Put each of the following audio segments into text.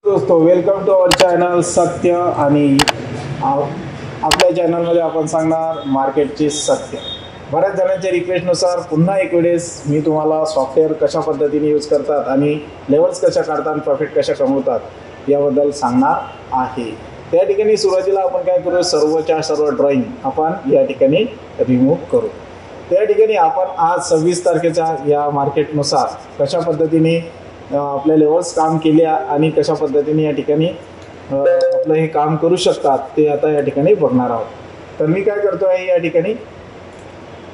दोस्तों welcome to our channel सत्य आणि आपल्या चॅनलमध्ये आपण सांगणार मार्केटचे सत्य। बऱ्याच जणांच्या रिक्वेस्टनुसार पुन्हा एक वेळेस मी तुम्हाला सॉफ्टवेअर कशा पद्धतीने यूज करतात आणि लेवल्स कशा काढतात, प्रॉफिट कशा कमवतात याबद्दल सांगणार आहे। त्या ठिकाणी सुरुवातीला आपण काय करू, सर्वच्या सर्व ड्रॉइंग आपण या ठिकाणी रिमूव्ह करू। त्या ठिकाणी आपण आज 26 तारखेच्या या मार्केटनुसार कशा पद्धतीने आपल्या लेवल्स काम केल्या आणि कशा पद्धतीने या ठिकाणी आपलं हे काम करू शकतात ते आता या ठिकाणी बघणार आहोत। तर मी काय करतो आहे, या ठिकाणी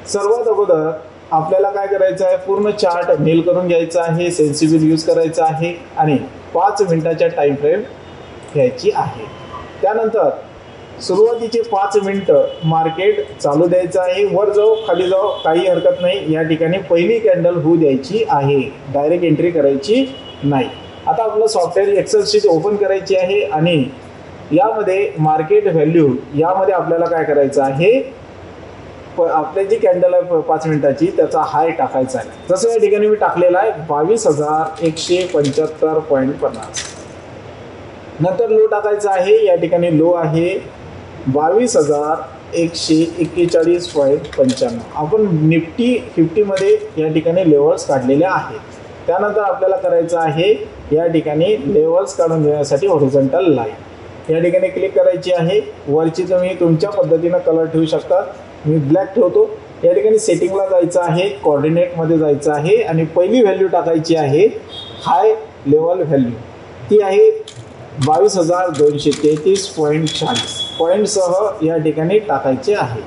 सर्वात अगोदर आपल्याला काय करायचं आहे, पूर्ण चार्ट मेल करून घ्यायचा आहे, सेन्सिबल यूज करायचा आहे आणि 5 मिनिटाच्या टाइम फ्रेम घ्यायची आहे। त्यानंतर सुरुवातीचे 5 मिनिटं मार्केट चालू द्यायचं आहे, वर जाऊ खाली जाऊ काही हरकत नाही। या ठिकाणी पहिली कॅन्डल होऊ द्यायची आहे, डायरेक्ट एंट्री करायची नाही। आता आपलं सॉफ्टवेअर एक्सेल शीट ओपन करायची आहे आणि यामध्ये मार्केट व्हॅल्यू यामध्ये आपल्याला काय करायचं आहे, आपली जी कॅन्डल आहे 5 मिनिटाची त्याचा हाय टाकायचा आहे। जसं या ठिकाणी मी टाकलेला आहे 22,175.50। नंतर लो टाकायचा आहे, या ठिकाणी लो आहे 22,141.95। आपण निफ्टी 50 मध्ये या ठिकाणी लेवल्स काढलेले आहेत। त्यानंतर आपल्याला करायचं आहे या ठिकाणी लेवल्स काढून घेण्यासाठी हॉरिझॉन्टल लाईन या ठिकाणी क्लिक करायची आहे। वरची तुम्ही तुमच्या पद्धतीने कलर ठेवू शकता, मी ब्लॅक ठेवतो। या ठिकाणी सेटिंगला जायचं आहे, कोऑर्डिनेट मध्ये जायचं आहे आणि पहिली व्हॅल्यू टाकायची आहे हाय लेवल व्हॅल्यू, ती आहे 22,233.40 पॉईंटसह या ठिकाणी टाकायचे आहे।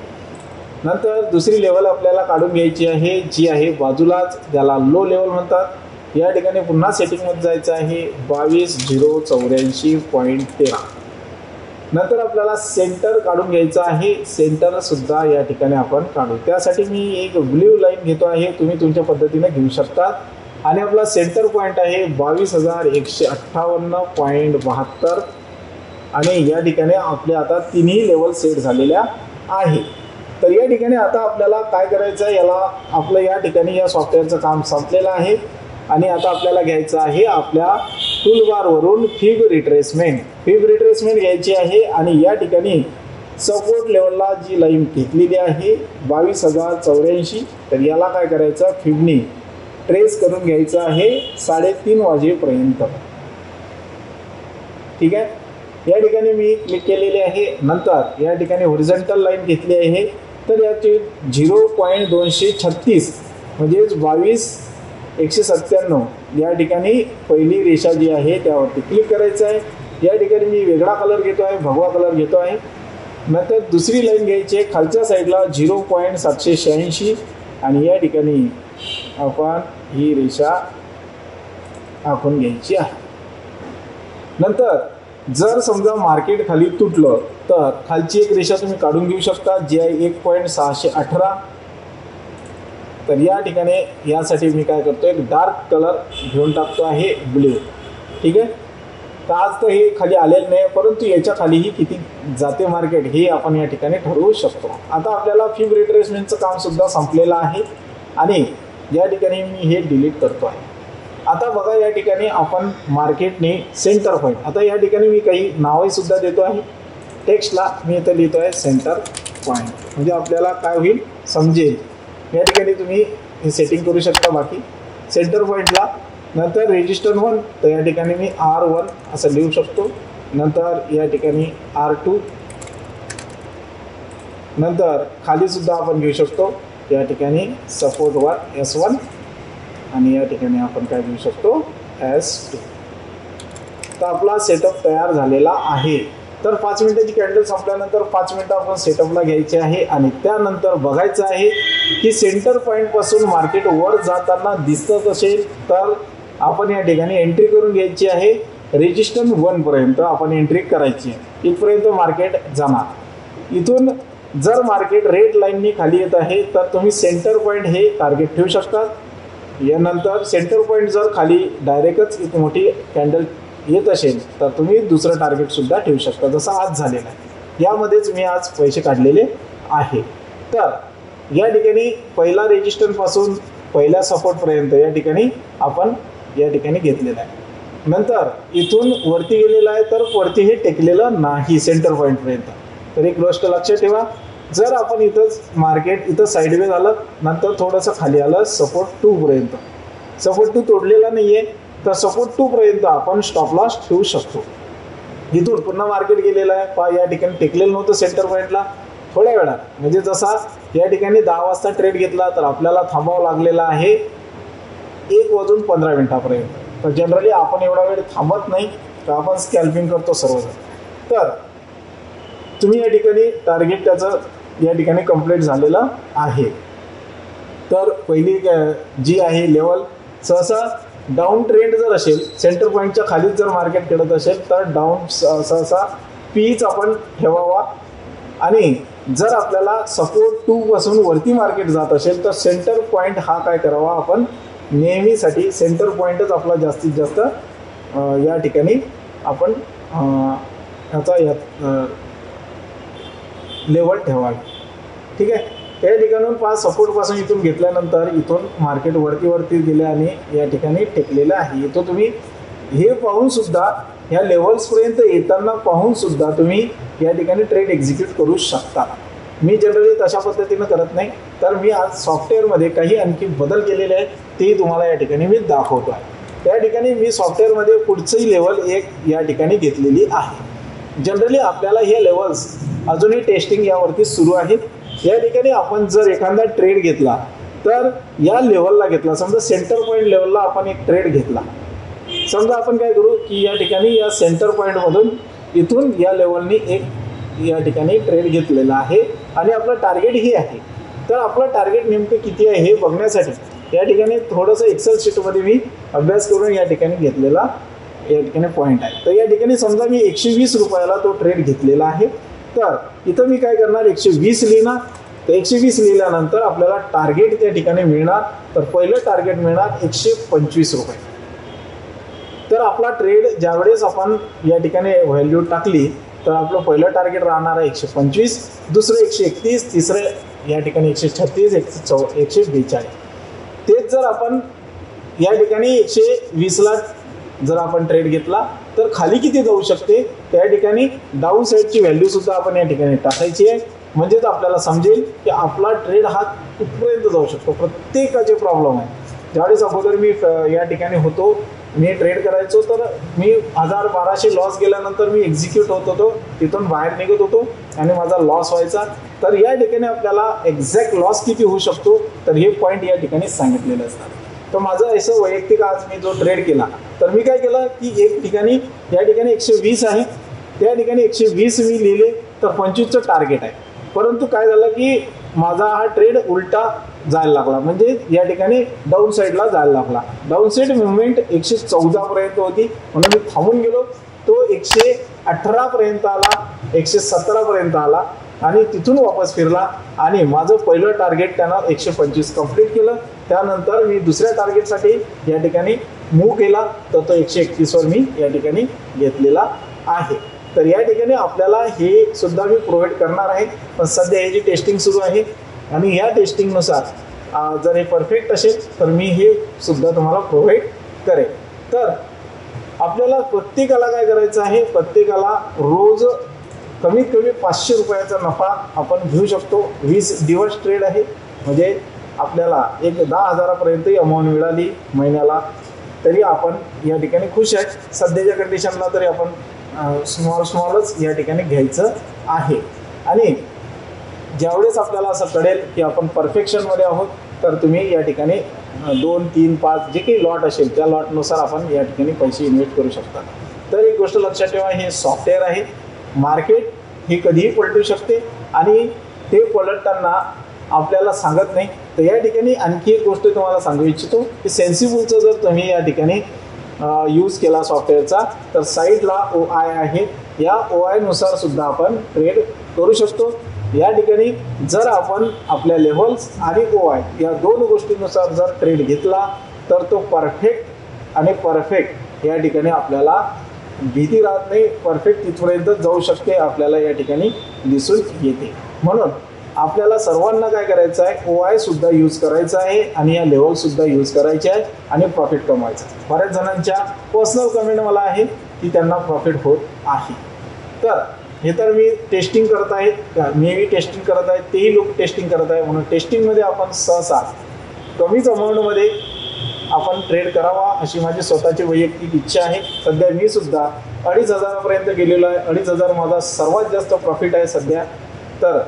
नंतर दुसरी लेवल आपल्याला काढून घ्यायची आहे, जी आहे बाजूलाच, ज्याला लो लेवल म्हणतात। या ठिकाणी पुन्हा सेटिंगमध्ये जायचं आहे 22,084.13। नंतर आपल्याला सेंटर काढून घ्यायचं आहे, सेंटर सुद्धा या ठिकाणी आपण काढू। त्यासाठी मी एक ब्ल्यू लाईन घेतो आहे, तुम्ही तुमच्या पद्धतीने घेऊ शकता आणि आपला सेंटर पॉइंट आहे 22,158.72 आणि या ठिकाणी आपले आता तिन्ही लेवल सेट झालेल्या आहे। तर या ठिकाणी आता आपल्याला काय करायचं आहे, याला आपलं या ठिकाणी या सॉफ्टवेअरचं काम संपलेलं आहे आणि आता आपल्याला घ्यायचं आहे आपल्या टूलबारवरून फिब रिट्रेसमेंट घ्यायची आहे आणि या ठिकाणी सपोर्ट लेवलला जी लाईन घेतलेली आहे 22,084, तर याला काय करायचं, फिबनी ट्रेस करून घ्यायचं आहे 3:30 वाजेपर्यंत। ठीक आहे, या ठिकाणी मी क्लिक केलेले आहे। नंतर या ठिकाणी हॉरिझॉन्टल लाईन घेतली आहे, तर याची 0.236 म्हणजेच 22,197 या ठिकाणी पहिली रेषा जी आहे त्यावरती क्लिक करायचं आहे। या ठिकाणी मी वेगळा कलर घेतो आहे, भगवा कलर घेतो आहे। नंतर दुसरी लाईन घ्यायची आहे खालच्या साईडला 0.786 आणि या ठिकाणी आपण ही रेषा आखून घ्यायची आहे। नंतर जर समजा मार्केट खाली तुटलं तर खालची एक रेषा तुम्ही काढून घेऊ शकता, जी आहे 1.618। तर या ठिकाणी यासाठी मी काय करतो, एक डार्क कलर घेऊन टाकतो आहे ब्ल्यू। ठीक आहे, तर आज तर हे खाली आलेलं नाही, परंतु याच्या खालीही किती जाते मार्केट हे आपण या ठिकाणी ठरवू शकतो। आता आपल्याला फिब रिट्रेसमेंटचं काम सुद्धा संपलेलं आहे आणि या ठिकाणी मी हे डिलीट करतो आहे। आता बघा या ठिकाणी आपण मार्केटने सेंटर पॉईंट, आता या ठिकाणी मी काही नावे सुद्धा देतो आहे। टेक्स्टला मी इथं लिहितो आहे सेंटर पॉईंट, म्हणजे आपल्याला काय होईल समजेल। या ठिकाणी तुम्ही हे सेटिंग करू शकता बाकी सेंटर पॉईंटला। नंतर रेजिस्टर 1, तर या ठिकाणी मी R1 असं लिहू शकतो। नंतर या ठिकाणी R2, नंतर खाली सुद्धा आपण घेऊ शकतो या ठिकाणी सपोर्टवर S1 आणि या ठिकाणी आपण काय घेऊ शकतो S2। तर आपला सेटअप तयार झालेला आहे। तर 5 मिनिटाची कॅन्डल संपल्यानंतर 5 मिनिटं आपण सेटअपला घ्यायचे आहे आणि त्यानंतर बघायचं आहे की सेंटर पॉईंट पासून मार्केट वर जाताना दिसत असेल तर आपण या ठिकाणी एंट्री करून घ्यायची आहे। रेजिस्टन्स 1 पर्यंत आपण एंट्री करायची आहे, इथपर्यंत मार्केट जाणार। इथून जर मार्केट रेड लाईननी खाली येत आहे तर तुम्ही सेंटर पॉईंट हे टार्गेट ठेवू शकता। यानंतर सेंटर पॉईंट जर खाली डायरेक्टच एक मोठी कॅन्डल येत असेल तर तुम्ही दुसरं टार्गेट सुद्धा ठेवू शकता, जसं आज झालेलं आहे। यामध्येच मी आज पैसे काढलेले आहे। तर या ठिकाणी पहिला रेजिस्टन्स पासून पहिल्या सपोर्ट पर्यंत या ठिकाणी आपण या ठिकाणी घेतलेला आहे। नंतर इथून वरती गेलेलं आहे तर वरती हे टेकलेलं नाही सेंटर पॉईंटपर्यंत. तर एक गोष्ट लक्षात ठेवा, जर आपण इथंच मार्केट इथं साईडवेज आलं, नंतर थोडंसं खाली आलं सपोर्ट 2 पर्यंत, सपोर्ट 2 तोडलेला नाही आहे तर सपोर्ट 2 पर्यंत आपण स्टॉप लॉस ठेवू शकतो. इथून पुन्हा मार्केट गेलेलं आहे पहा, या ठिकाणी टेकलेलं नव्हतं सेंटर पॉईंटला. थोड्या वेळात म्हणजे जसा या ठिकाणी 10 वाजता ट्रेड घेतला तर आपल्याला थांबावं लागलेलं आहे 1:15 तर जनरली आपण एवढा वेळ थांबत नाही, तर आपण स्कॅल्पिंग करतो सर्वजण. तर तुम्ही या ठिकाणी टार्गेट त्याचं या ठिकाणी कंप्लीट झालेलं आहे. तर पहिली जी आहे लेवल, सहसा डाऊन ट्रेंड जर असेल, सेंटर पॉईंटच्या खालीच जर मार्केट खेळत असेल तर डाऊन सहसा पीच आपण ठेवावा. आणि जर आपल्याला सपोर्ट 2 पासून वरती मार्केट जात असेल तर सेंटर पॉईंट हा काय करावा, आपण नेहमीसाठी सेंटर पॉईंटच आपला जास्तीत जास्त या ठिकाणी आपण ह्याचा लेवल ठेवावी. ठीक आहे. त्या ठिकाणून 5 सपोर्टपासून इथून घेतल्यानंतर इथून मार्केट वरती गेले आणि या ठिकाणी टेकलेलं आहे. इथं तुम्ही हे पाहून सुद्धा ह्या लेवल्सपर्यंत येताना पाहून सुद्धा तुम्ही या ठिकाणी ट्रेड एक्झिक्यूट करू शकता. मी जनरली तशा पद्धतीनं करत नाही, तर मी आज सॉफ्टवेअरमध्ये काही आणखी बदल केलेले आहेत ते तुम्हाला या ठिकाणी मी दाखवतो आहे. त्या ठिकाणी मी सॉफ्टवेअरमध्ये पुढची लेवल एक या ठिकाणी घेतलेली आहे. जनरली आपल्याला हे लेवल्स अजूनही टेस्टिंग यावरती सुरू आहेत. या ठिकाणी आपण जर एखादा ट्रेड घेतला तर या लेवलला घेतला, समजा सेंटर पॉईंट लेवलला आपण एक ट्रेड घेतला. समजा आपण काय करू की या ठिकाणी या सेंटर पॉईंटमधून इथून या लेवलनी एक या ठिकाणी ट्रेड घेतलेला आहे आणि आपलं टार्गेट हे आहे. तर आपलं टार्गेट नेमकं किती आहे हे बघण्यासाठी या ठिकाणी थोडंसं एक्सेल शीटमध्ये मी अभ्यास करून या ठिकाणी घेतलेला या ठिकाणी पॉईंट आहे. तर या ठिकाणी समजा मी 120 रुपयाला तो ट्रेड घेतलेला आहे. तर इथं मी काय करणार, 120 लिहिणार. तर 120 लिहिल्यानंतर आपल्याला टार्गेट त्या ठिकाणी मिळणार. तर पहिलं टार्गेट मिळणार 125 रुपये. तर आपला ट्रेड ज्यावेळेस आपण या ठिकाणी व्हॅल्यू टाकली तर आपलं पहिलं टार्गेट राहणार आहे 125, दुसरं 131, तिसरं या ठिकाणी 136, 142. तेच जर आपण या ठिकाणी 120ला जर आपण ट्रेड घेतला तर खाली किती जाऊ शकते, त्या ठिकाणी डाऊन साईडची व्हॅल्यू सुद्धा आपण या ठिकाणी टाकायची आहे. म्हणजेच आपल्याला समजेल की आपला ट्रेड हा कुठपर्यंत जाऊ शकतो. प्रत्येकाचे प्रॉब्लेम आहे. ज्यावेळेस अगोदर मी या ठिकाणी होतो, मी ट्रेड करायचो तर मी 1000-1200 लॉस गेल्यानंतर मी एक्झिक्यूट होत होतो, तिथून बाहेर निघत होतो आणि माझा लॉस व्हायचा. तर या ठिकाणी आपल्याला एक्झॅक्ट लॉस किती होऊ शकतो तर हे पॉईंट या ठिकाणी सांगितलेले असतात. तर माझं असं वैयक्तिक आज मी जो ट्रेड केला तर मी काय केलं की एक ठिकाणी या ठिकाणी 120 आहे, त्या ठिकाणी 120 मी लिहिले तर 25चं टार्गेट आहे. परंतु काय झालं की माझा हा ट्रेड उलटा जायला लागला, म्हणजे या ठिकाणी डाऊन साईडला जायला लागला. डाऊन साईड मुवमेंट 114 पर्यंत होती म्हणून मी थांबून गेलो. तो 118 पर्यंत आला, 117 पर्यंत आला आणि तिथून वापस फिरला आणि माझं पहिलं टार्गेट त्यानं 125 कंप्लीट केलं. त्यानंतर मी दुसऱ्या टार्गेटसाठी या ठिकाणी मूव्ह केला तर तो 131वर मी या ठिकाणी घेतलेला आहे. तर या ठिकाणी आपल्याला हे सुद्धा मी प्रोव्हाइड करणार आहे. पण सध्या ह्याची टेस्टिंग सुरू आहे आणि ह्या टेस्टिंगनुसार जर हे परफेक्ट असेल तर मी हे सुद्धा तुम्हाला प्रोव्हाइड करेन. तर आपल्याला प्रत्येकाला काय करायचं आहे, प्रत्येकाला रोज कमीत कमी 500 रुपयाचा नफा आपण घेऊ शकतो. 20 दिवस ट्रेड आहे म्हणजे आपल्याला एक 10,000पर्यंत अमाऊंट मिळाली महिन्याला तरी आपण या ठिकाणी खुश आहे. सध्याच्या कंडिशनला तरी आपण स्मॉलच या ठिकाणी घ्यायचं आहे. आणि ज्यावेळेस आपल्याला असं कळेल की आपण परफेक्शनमध्ये आहोत तर तुम्ही या ठिकाणी 2, 3, 5 जे काही लॉट असेल त्या लॉटनुसार आपण या ठिकाणी पैसे इन्व्हेस्ट करू शकता. तर एक गोष्ट लक्षात ठेवा, हे सॉफ्टवेअर आहे. मार्केट हे कधीही पलटू शकते आणि ते पलटताना आपल्याला सांगत नाही. तर या ठिकाणी आणखी एक गोष्ट तुम्हाला सांगू इच्छितो की सेन्सिबलचं जर तुम्ही या ठिकाणी यूज केला सॉफ्टवेअरचा तर साईडला OI आहे, या OI नुसार सुद्धा आपण ट्रेड करू शकतो. या ठिकाणी जर आपण आपल्या लेव्हल्स आणि OI या दोन गोष्टींनुसार जर ट्रेड घेतला तर तो परफेक्ट या ठिकाणी आपल्याला भीती राहत नाही, परफेक्ट तिथपर्यंत जाऊ शकते आपल्याला या ठिकाणी दिसून येते. म्हणून आपल्याला सर्वांना काय करायचं आहे, OI सुद्धा यूज करायचा आहे आणि या लेवल सुद्धा यूज करायचे आहे आणि प्रॉफिट कमवायचं. बऱ्याच जणांच्या पर्सनल कमेंट मला आहे की त्यांना प्रॉफिट होत आहे. तर हे तर मी टेस्टिंग करत आहे, मी टेस्टिंग करत आहे, तेही लोक टेस्टिंग करत आहे. म्हणून टेस्टिंगमध्ये आपण सहसा कमीच अमाऊंटमध्ये आपण ट्रेड करावा अशी माझी स्वतःची वैयक्तिक इच्छा आहे. सध्या मी सुद्धा 2,500पर्यंत गेलेलो आहे. 2,500 माझा सर्वात जास्त प्रॉफिट आहे सध्या. तर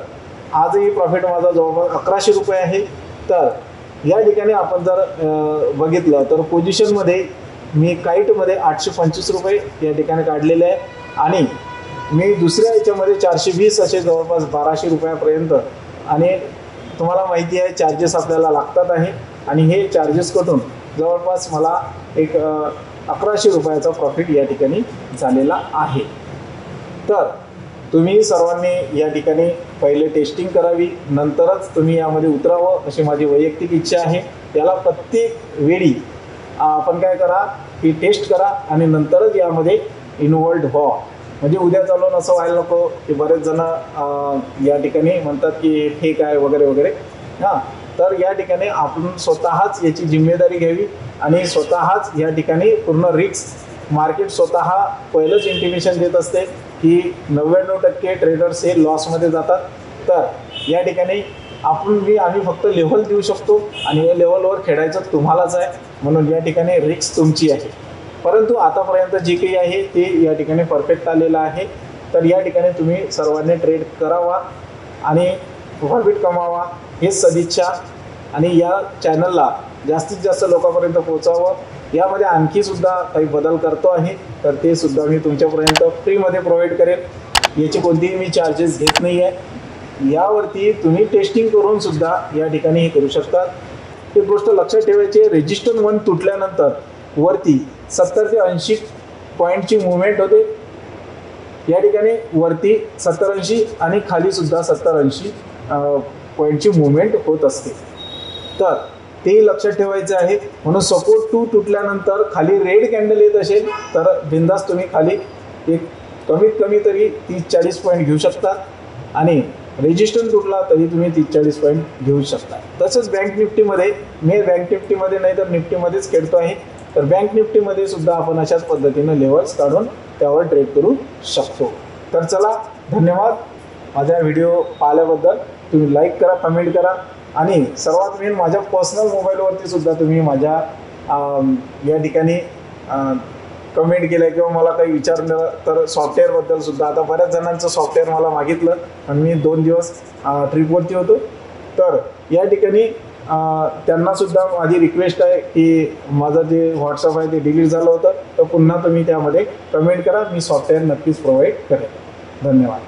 आजही प्रॉफिट माझा जवळपास 1,100 रुपये आहे. तर या ठिकाणी आपण जर बघितलं तर पोझिशनमध्ये मी काईटमध्ये 825 रुपये या ठिकाणी काढलेले आहे आणि मी दुसऱ्या याच्यामध्ये 420 असे जवळपास 1,200 रुपयापर्यंत. आणि तुम्हाला माहिती आहे चार्जेस आपल्याला लागतात आहे आणि हे चार्जेस कटून जवळपास मला एक 1,100 रुपयाचा प्रॉफिट या ठिकाणी झालेला आहे. तर तुम्ही सर्वांनी या ठिकाणी पहिले टेस्टिंग करावी, नंतरच तुम्ही यामध्ये उतरावं अशी माझी वैयक्तिक इच्छा आहे. याला प्रत्येक वेळी आपण काय करा की टेस्ट करा आणि नंतरच यामध्ये इन्व्हॉल्ड व्हा. म्हणजे उद्या चालून असं व्हायला नको की बरेच जण या ठिकाणी म्हणतात की फेक आहे वगैरे वगैरे. तर या ठिकाणी आपण स्वतःच याची जिम्मेदारी घ्यावी आणि स्वतःच या ठिकाणी पूर्ण रिस्क मार्केट स्वतः पहिलंच इंटिमेशन देत असते की 99% ट्रेडर्स हे लॉसमध्ये जातात. तर या ठिकाणी आम्ही फक्त लेव्हल देऊ शकतो आणि या लेव्हलवर खेळायचं तुम्हालाच आहे. म्हणून या ठिकाणी रिस्क तुमची आहे. परंतु आतापर्यंत जे काही आहे ते या ठिकाणी परफेक्ट आलेलं आहे. तर या ठिकाणी तुम्ही सर्वांनी ट्रेड करावा आणि प्रॉफिट कमावा हेच सदिच्छा. आणि या चॅनलला जास्तीत जास्त लोकांपर्यंत पोहोचावं. यामध्ये आणखी सुद्धा काही बदल करतो आहे, तर ते सुद्धा मी तुमच्यापर्यंत फ्रीमध्ये प्रोव्हाइड करेल. याचे कोणतेही मी चार्जेस घेत नाही आहे. यावरती तुम्ही टेस्टिंग करून सुद्धा या ठिकाणी हे करू शकतात. एक गोष्ट लक्षात ठेवायची, रेजिस्टन्स 1 तुटल्यानंतर वरती 70 ते 80 पॉईंटची मुवमेंट होते. या ठिकाणी वरती 70-80 आणि खाली सुद्धा 70-80 पॉईंटची मुवमेंट होत असते. तर तेही लक्षात ठेवायचं आहे. म्हणून सपोर्ट 2 तुटल्यानंतर खाली रेड कॅन्डल येत असेल तर बिंदास तुम्ही खाली एक कमीत कमी तरी 30-40 पॉईंट घेऊ शकता आणि रेजिस्टन्स तुटला तरी तुम्ही 30-40 पॉईंट घेऊ शकता. तसंच बँक निफ्टीमध्ये, मी बँक निफ्टीमध्ये नाही तर निफ्टीमध्येच खेळतो आहे. तर बँक निफ्टीमध्ये सुद्धा आपण अशाच पद्धतीनं लेवल्स काढून त्यावर ट्रेड करू शकतो. तर चला, धन्यवाद माझा व्हिडिओ पाहिल्याबद्दल. तुम्ही लाईक करा, कमेंट करा आणि सर्वात मेन माझ्या पर्सनल मोबाईलवरती सुद्धा तुम्ही माझ्या या ठिकाणी कमेंट केलं किंवा मला काही विचारलं तर सॉफ्टवेअरबद्दल सुद्धा. आता बऱ्याच जणांचं सॉफ्टवेअर मला मागितलं आणि मी 2 दिवस ट्रिपवरती होतो. तर या ठिकाणी त्यांनासुद्धा माझी रिक्वेस्ट आहे की माझं जे व्हॉट्सअप आहे ते डिलीट झालं होतं, तर पुन्हा तुम्ही त्यामध्ये कमेंट करा. मी सॉफ्टवेअर नक्कीच प्रोव्हाइड करेन. धन्यवाद.